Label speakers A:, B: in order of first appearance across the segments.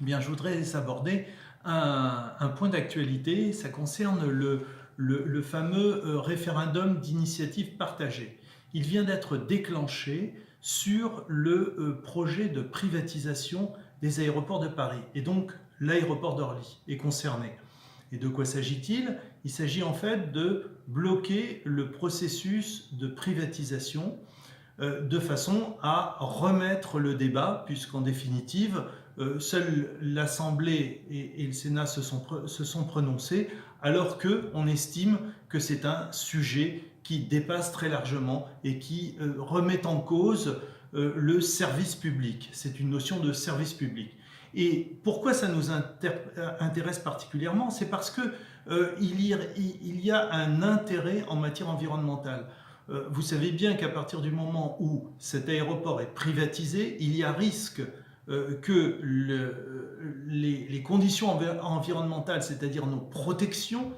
A: Bien, je voudrais aborder un point d'actualité. Ça concerne le fameux référendum d'initiative partagée. Il vient d'être déclenché sur le projet de privatisation des aéroports de Paris. Et donc, l'aéroport d'Orly est concerné. Et de quoi s'agit-il? Il s'agit en fait de bloquer le processus de privatisation de façon à remettre le débat, puisqu'en définitive, seule l'Assemblée et le Sénat se sont prononcés, alors qu'on estime que c'est un sujet qui dépasse très largement et qui remet en cause le service public. C'est une notion de service public. Et pourquoi ça nous intéresse particulièrement? C'est parce que il y a un intérêt en matière environnementale. Vous savez bien qu'à partir du moment où cet aéroport est privatisé, il y a risque que les conditions environnementales, c'est-à-dire nos protections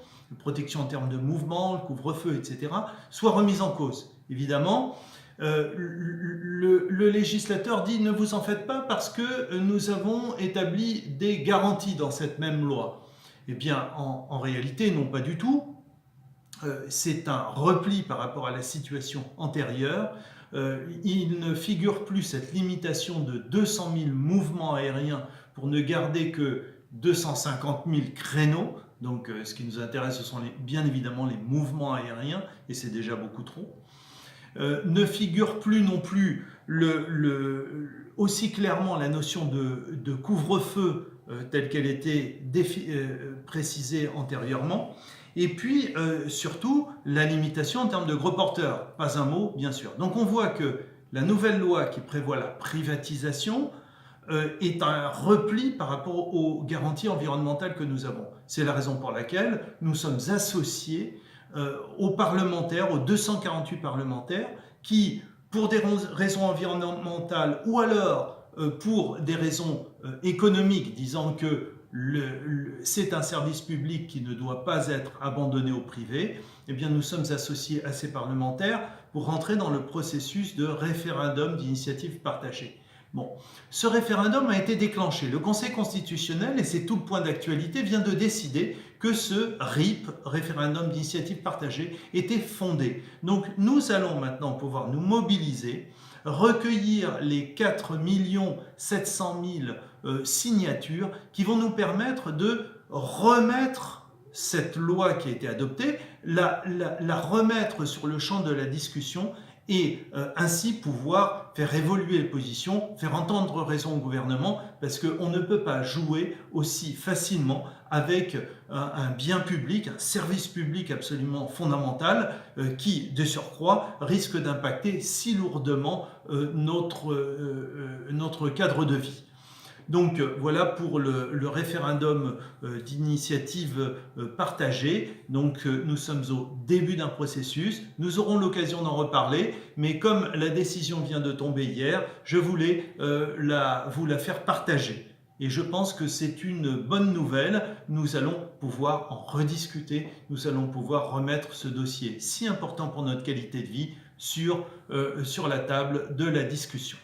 A: en termes de mouvement, le couvre-feu, etc., soient remises en cause. Évidemment, le législateur dit ne vous en faites pas parce que nous avons établi des garanties dans cette même loi. Eh bien, en réalité, non pas du tout. C'est un repli par rapport à la situation antérieure. Il ne figure plus cette limitation de 200 000 mouvements aériens pour ne garder que 250 000 créneaux. Donc ce qui nous intéresse, ce sont bien évidemment les mouvements aériens, et c'est déjà beaucoup trop. Ne figure plus non plus aussi clairement la notion de couvre-feu telle qu'elle était précisée antérieurement. Et puis, surtout, la limitation en termes de gros porteurs. Pas un mot, bien sûr. Donc on voit que la nouvelle loi qui prévoit la privatisation est un repli par rapport aux garanties environnementales que nous avons. C'est la raison pour laquelle nous sommes associés aux parlementaires, aux 248 parlementaires, qui, pour des raisons environnementales ou alors pour des raisons économiques, disant que c'est un service public qui ne doit pas être abandonné au privé, eh bien nous sommes associés à ces parlementaires pour rentrer dans le processus de référendum d'initiative partagée. Bon, ce référendum a été déclenché. Le Conseil constitutionnel, et c'est tout le point d'actualité, vient de décider que ce RIP, référendum d'initiative partagée, était fondé. Donc nous allons maintenant pouvoir nous mobiliser, recueillir les 4 700 000 signatures qui vont nous permettre de remettre cette loi qui a été adoptée, la remettre sur le champ de la discussion et ainsi pouvoir faire évoluer les positions, faire entendre raison au gouvernement, parce qu'on ne peut pas jouer aussi facilement avec un bien public, un service public absolument fondamental qui, de surcroît, risque d'impacter si lourdement notre cadre de vie. Donc voilà pour le référendum d'initiative partagée. Donc nous sommes au début d'un processus, nous aurons l'occasion d'en reparler, mais comme la décision vient de tomber hier, je voulais vous la faire partager. Et je pense que c'est une bonne nouvelle. Nous allons pouvoir en rediscuter, nous allons pouvoir remettre ce dossier si important pour notre qualité de vie sur la table de la discussion.